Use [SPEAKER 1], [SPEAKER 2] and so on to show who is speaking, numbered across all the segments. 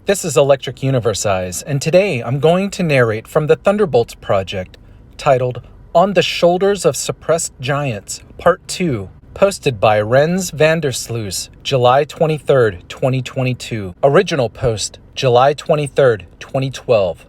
[SPEAKER 1] This is Electric Universe Eyes, and today I'm going to narrate from the Thunderbolts project, titled On the Shoulders of Suppressed Giants, Part 2, posted by Rens Vandersluis, July 23, 2022. Original post, July 23, 2012.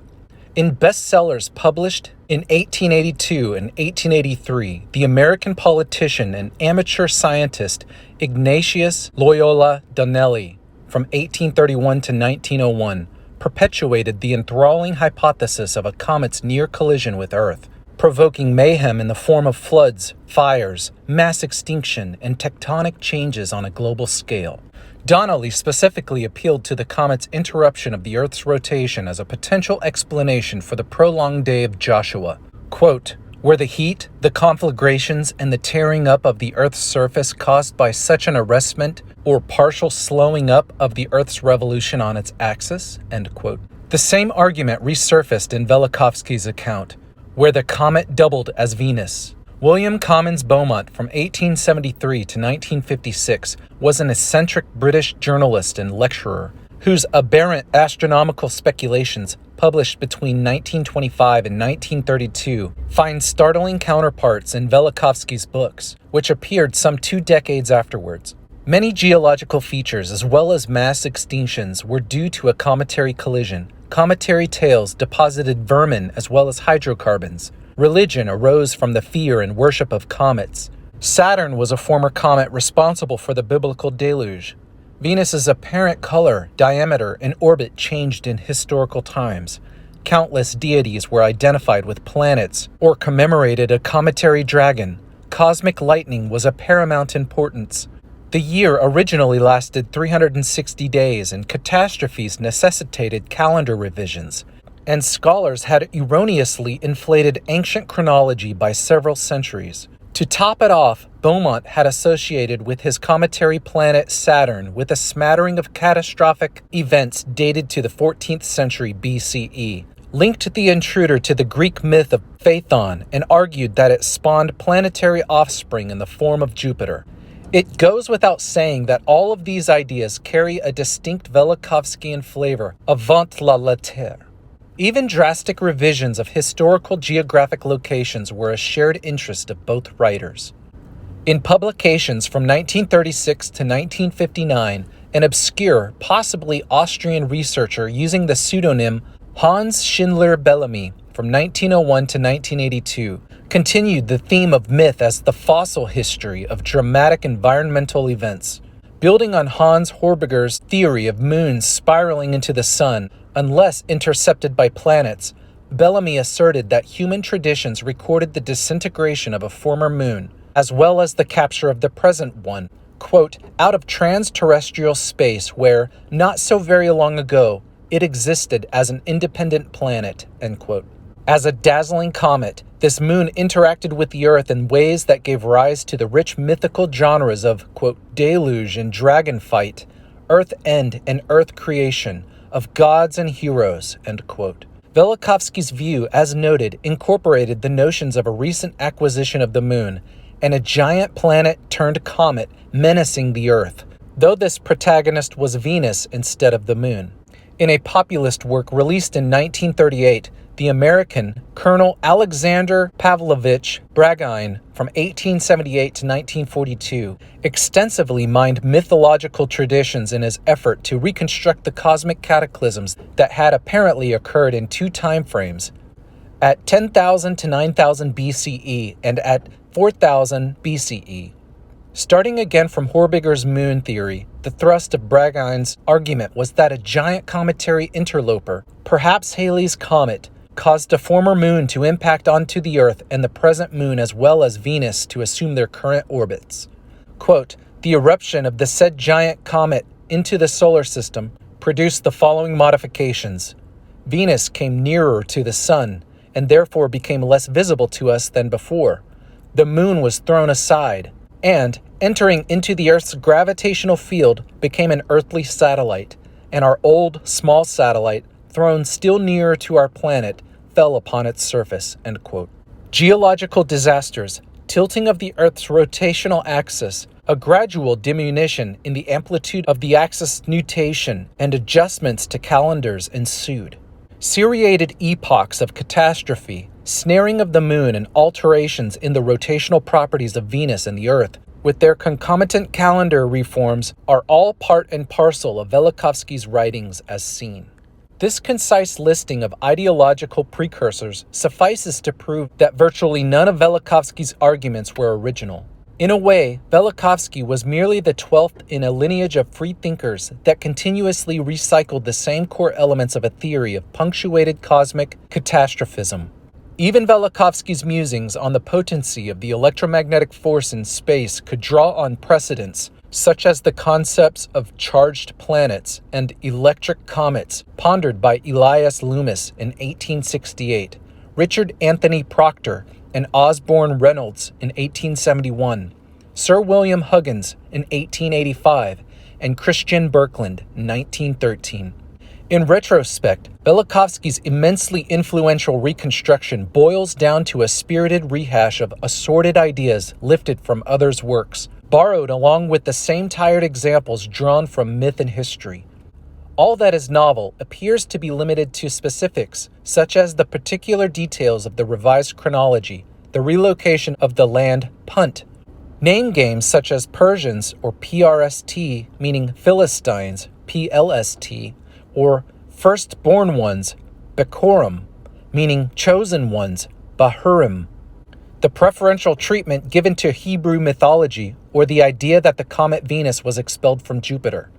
[SPEAKER 1] In bestsellers published in 1882 and 1883, the American politician and amateur scientist Ignatius Loyola Donnelly, from 1831 to 1901, perpetuated the enthralling hypothesis of a comet's near collision with Earth, provoking mayhem in the form of floods, fires, mass extinction, and tectonic changes on a global scale. Donnelly specifically appealed to the comet's interruption of the Earth's rotation as a potential explanation for the prolonged day of Joshua. Quote, "Were the heat, the conflagrations, and the tearing up of the Earth's surface caused by such an arrestment or partial slowing up of the Earth's revolution on its axis?" End quote. The same argument resurfaced in Velikovsky's account, where the comet doubled as Venus. William Comyns Beaumont, from 1873 to 1956, was an eccentric British journalist and lecturer whose aberrant astronomical speculations, published between 1925 and 1932, find startling counterparts in Velikovsky's books, which appeared some 2 decades afterwards. Many geological features, as well as mass extinctions, were due to a cometary collision. Cometary tails deposited vermin as well as hydrocarbons. Religion arose from the fear and worship of comets. Saturn was a former comet responsible for the biblical deluge. Venus's apparent color, diameter, and orbit changed in historical times. Countless deities were identified with planets or commemorated a cometary dragon. Cosmic lightning was of paramount importance. The year originally lasted 360 days, and catastrophes necessitated calendar revisions. And scholars had erroneously inflated ancient chronology by several centuries. To top it off, Beaumont had associated with his cometary planet Saturn with a smattering of catastrophic events dated to the 14th century BCE, linked the intruder to the Greek myth of Phaethon, and argued that it spawned planetary offspring in the form of Jupiter. It goes without saying that all of these ideas carry a distinct Velikovskyan flavor, avant la lettre. Even drastic revisions of historical geographic locations were a shared interest of both writers. In publications from 1936 to 1959, an obscure, possibly Austrian researcher using the pseudonym Hans Schindler Bellamy from 1901 to 1982 continued the theme of myth as the fossil history of dramatic environmental events. Building on Hans Horbiger's theory of moons spiraling into the sun unless intercepted by planets, Bellamy asserted that human traditions recorded the disintegration of a former moon, as well as the capture of the present one, quote, out of trans-terrestrial space where, not so very long ago, it existed as an independent planet, end quote. As a dazzling comet, this moon interacted with the Earth in ways that gave rise to the rich mythical genres of, quote, deluge and dragon fight, earth end and earth creation, of gods and heroes, end quote. Velikovsky's view, as noted, incorporated the notions of a recent acquisition of the moon and a giant planet-turned-comet menacing the Earth, though this protagonist was Venus instead of the moon. In a populist work released in 1938, the American Colonel Alexander Pavlovich Bragin, from 1878 to 1942, extensively mined mythological traditions in his effort to reconstruct the cosmic cataclysms that had apparently occurred in 2 time frames, at 10,000 to 9,000 BCE and at 4,000 BCE. Starting again from Horbiger's moon theory, the thrust of Bragin's argument was that a giant cometary interloper, perhaps Halley's Comet, caused a former moon to impact onto the Earth and the present moon as well as Venus to assume their current orbits. Quote, the eruption of the said giant comet into the solar system produced the following modifications. Venus came nearer to the sun and therefore became less visible to us than before. The moon was thrown aside and, entering into the Earth's gravitational field, became an earthly satellite, and our old, small satellite, thrown still nearer to our planet, fell upon its surface, end quote. Geological disasters, tilting of the Earth's rotational axis, A gradual diminution in the amplitude of the axis nutation and adjustments to calendars ensued. Seriated epochs of catastrophe, snaring of the moon, and alterations in the rotational properties of Venus and the Earth, with their concomitant calendar reforms, are all part and parcel of Velikovsky's writings as seen. This concise listing of ideological precursors suffices to prove that virtually none of Velikovsky's arguments were original. In a way, Velikovsky was merely the 12th in a lineage of freethinkers that continuously recycled the same core elements of a theory of punctuated cosmic catastrophism. Even Velikovsky's musings on the potency of the electromagnetic force in space could draw on precedents, such as the concepts of charged planets and electric comets pondered by Elias Loomis in 1868, Richard Anthony Proctor and Osborne Reynolds in 1871, Sir William Huggins in 1885, and Christian Birkeland in 1913. In retrospect, Velikovsky's immensely influential reconstruction boils down to a spirited rehash of assorted ideas lifted from others' works, borrowed along with the same tired examples drawn from myth and history. All that is novel appears to be limited to specifics, such as the particular details of the revised chronology, the relocation of the land punt, name games such as Persians or PRST, meaning Philistines, PLST, or firstborn ones, Bekorim, meaning chosen ones, Bahurim, the preferential treatment given to Hebrew mythology, or the idea that the comet Venus was expelled from Jupiter.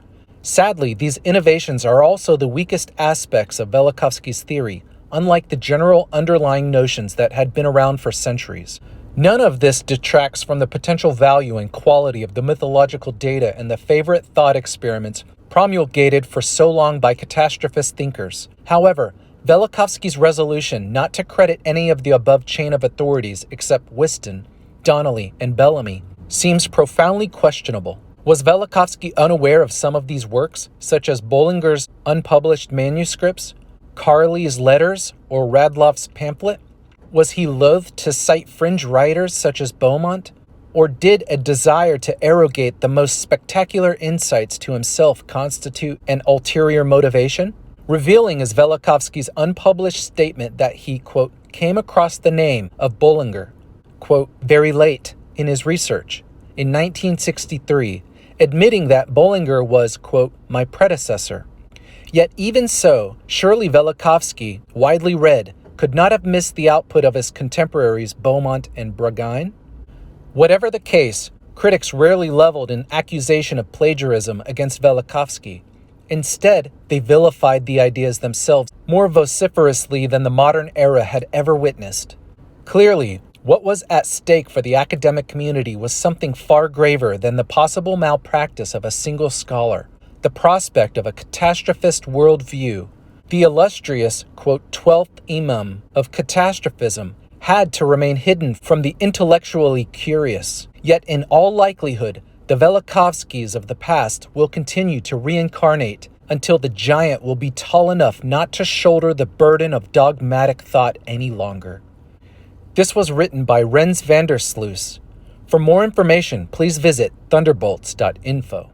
[SPEAKER 1] Sadly, these innovations are also the weakest aspects of Velikovsky's theory, unlike the general underlying notions that had been around for centuries. None of this detracts from the potential value and quality of the mythological data and the favorite thought experiments promulgated for so long by catastrophist thinkers. However, Velikovsky's resolution not to credit any of the above chain of authorities except Whiston, Donnelly, and Bellamy seems profoundly questionable. Was Velikovsky unaware of some of these works, such as Bollinger's unpublished manuscripts, Carley's letters, or Radloff's pamphlet? Was he loath to cite fringe writers such as Beaumont? Or did a desire to arrogate the most spectacular insights to himself constitute an ulterior motivation? Revealing is Velikovsky's unpublished statement that he, quote, came across the name of Bollinger, quote, very late in his research, in 1963, admitting that Bollinger was, quote, my predecessor. Yet even so, surely Velikovsky, widely read, could not have missed the output of his contemporaries Beaumont and Bragin? Whatever the case, critics rarely leveled an accusation of plagiarism against Velikovsky. Instead, they vilified the ideas themselves more vociferously than the modern era had ever witnessed. Clearly, what was at stake for the academic community was something far graver than the possible malpractice of a single scholar, the prospect of a catastrophist worldview. The illustrious, quote, 12th imam of catastrophism had to remain hidden from the intellectually curious. Yet in all likelihood, the Velikovskys of the past will continue to reincarnate until the giant will be tall enough not to shoulder the burden of dogmatic thought any longer. This was written by Rens van der Sluis. For more information, please visit thunderbolts.info.